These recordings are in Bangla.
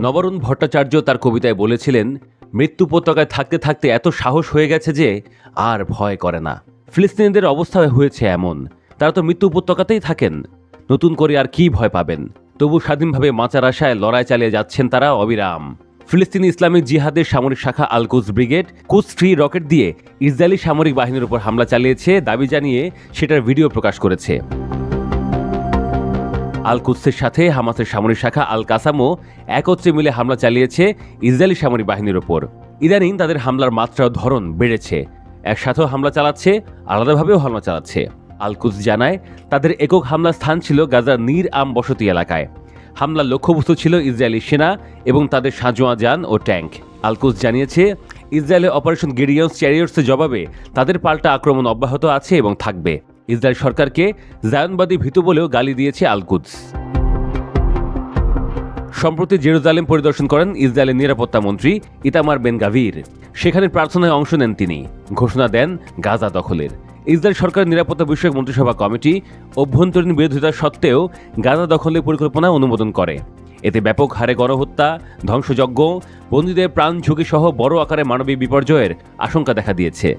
নবরুণ ভট্টাচার্য তার কবিতায় বলেছিলেন, মৃত্যু উপত্যকায় থাকতে থাকতে এত সাহস হয়ে গেছে যে আর ভয় করে না। ফিলিস্তিনিদের অবস্থা হয়েছে এমন, তারা তো মৃত্যু উপত্যকাতেই থাকেন, নতুন করে আর কি ভয় পাবেন? তবু স্বাধীনভাবে বাঁচার আশায় লড়াই চালিয়ে যাচ্ছেন তারা অবিরাম। ফিলিস্তিনি ইসলামিক জিহাদের সামরিক শাখা আল কুদস ব্রিগেড কুদস-3 রকেট দিয়ে ইসরায়েলি সামরিক বাহিনীর উপর হামলা চালিয়েছে দাবি জানিয়ে সেটার ভিডিও প্রকাশ করেছে। আল কুদসের সাথে হামাসের সামরিক শাখা আল কাসামও একত্রে মিলে হামলা চালিয়েছে ইসরায়েলি সামরিক বাহিনীর ওপর। ইদানিং তাদের হামলার মাত্রা ও ধরন বেড়েছে, একসাথেও হামলা চালাচ্ছে, আলাদাভাবেও হামলা চালাচ্ছে। আল কুদস জানায় তাদের একক হামলার স্থান ছিল গাজার নীর আম বসতি এলাকায়। হামলার লক্ষ্যবস্তু ছিল ইসরায়েলি সেনা এবং তাদের সাঁজোয়া যান ও ট্যাঙ্ক। আল কুদস জানিয়েছে ইসরায়েলের অপারেশন গিডিয়ন্স চ্যারিয়টসের জবাবে তাদের পাল্টা আক্রমণ অব্যাহত আছে এবং থাকবে। ইসরায়েল সরকারকে জায়নবাদী ভীতু বলেও গালি দিয়েছে আল কুদস। সম্প্রতি জেরুজালেম পরিদর্শন করেন ইসরায়েলের নিরাপত্তা মন্ত্রী ইতামার বেন গাভির। সেখানে প্রার্থনায় অংশ নেন তিনি, ঘোষণা দেন গাজা দখলের। ইসরায়েল সরকারের নিরাপত্তা বিষয়ক মন্ত্রিসভা কমিটি অভ্যন্তরীণ বিরোধিতা সত্ত্বেও গাজা দখলের পরিকল্পনা অনুমোদন করে। এতে ব্যাপক হারে গণহত্যা, ধ্বংসযজ্ঞ, বন্দীদের প্রাণ ঝুঁকি সহ বড় আকারে মানবিক বিপর্যয়ের আশঙ্কা দেখা দিয়েছে।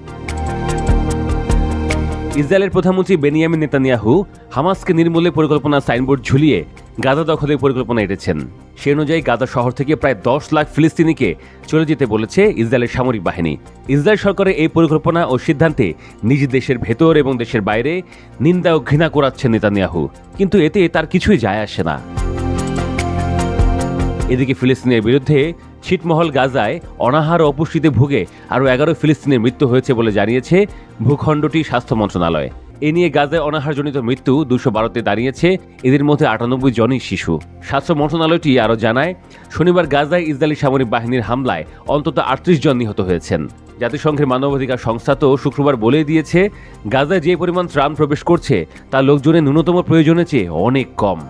ইসরায়েলের প্রধানমন্ত্রী বেনিয়ামিন নেতানিয়াহু হামাসকে নির্মূলের পরিকল্পনা সাইনবোর্ড ঝুলিয়ে গাজা দখলের পরিকল্পনা এঁটেছেন। সে অনুযায়ী গাজা শহর থেকে প্রায় 10 লাখ ফিলিস্তিনিকে চলে যেতে বলেছে ইসরায়েলের সামরিক বাহিনী। ইসরায়েল সরকারের এই পরিকল্পনা ও সিদ্ধান্তে নিজ দেশের ভেতর এবং দেশের বাইরে নিন্দা ও ঘৃণা করাচ্ছেন নেতানিয়াহু, কিন্তু এতে তার কিছুই যায় আসে না। এদিকে ফিলিস্তিনের বিরুদ্ধে ছিটমহল গাজায় অনাহার ও অপুষ্টিতে ভুগে আরও 11 ফিলিস্তিনের মৃত্যু হয়েছে বলে জানিয়েছে ভূখণ্ডটি স্বাস্থ্য মন্ত্রণালয়। এ নিয়ে গাজায় অনাহারজনিত মৃত্যু 212তে দাঁড়িয়েছে, এদের মধ্যে 98 জনই শিশু। স্বাস্থ্য মন্ত্রণালয়টি আরও জানায়, শনিবার গাজায় ইসরায়েলি সামরিক বাহিনীর হামলায় অন্তত 38 জন নিহত হয়েছেন। জাতিসংঘের মানবাধিকার সংস্থা তো শুক্রবার বলে দিয়েছে, গাজায় যে পরিমাণ ত্রাণ প্রবেশ করছে তা লোকজনের ন্যূনতম প্রয়োজনের চেয়ে অনেক কম।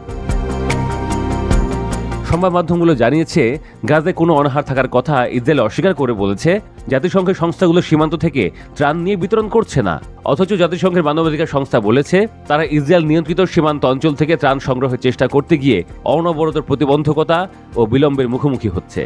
সংবাদ মাধ্যমগুলো জানিয়েছে, গাজায় কোনো অনাহার থাকার কথা ইসরায়েল অস্বীকার করে বলেছে জাতিসংঘের সংস্থাগুলো সীমান্ত থেকে ত্রাণ নিয়ে বিতরণ করছে না। অথচ জাতিসংঘের মানবাধিকার সংস্থা বলেছে তারা ইসরায়েল নিয়ন্ত্রিত সীমান্ত অঞ্চল থেকে ত্রাণ সংগ্রহের চেষ্টা করতে গিয়ে অনবরত প্রতিবন্ধকতা ও বিলম্বের মুখোমুখি হচ্ছে।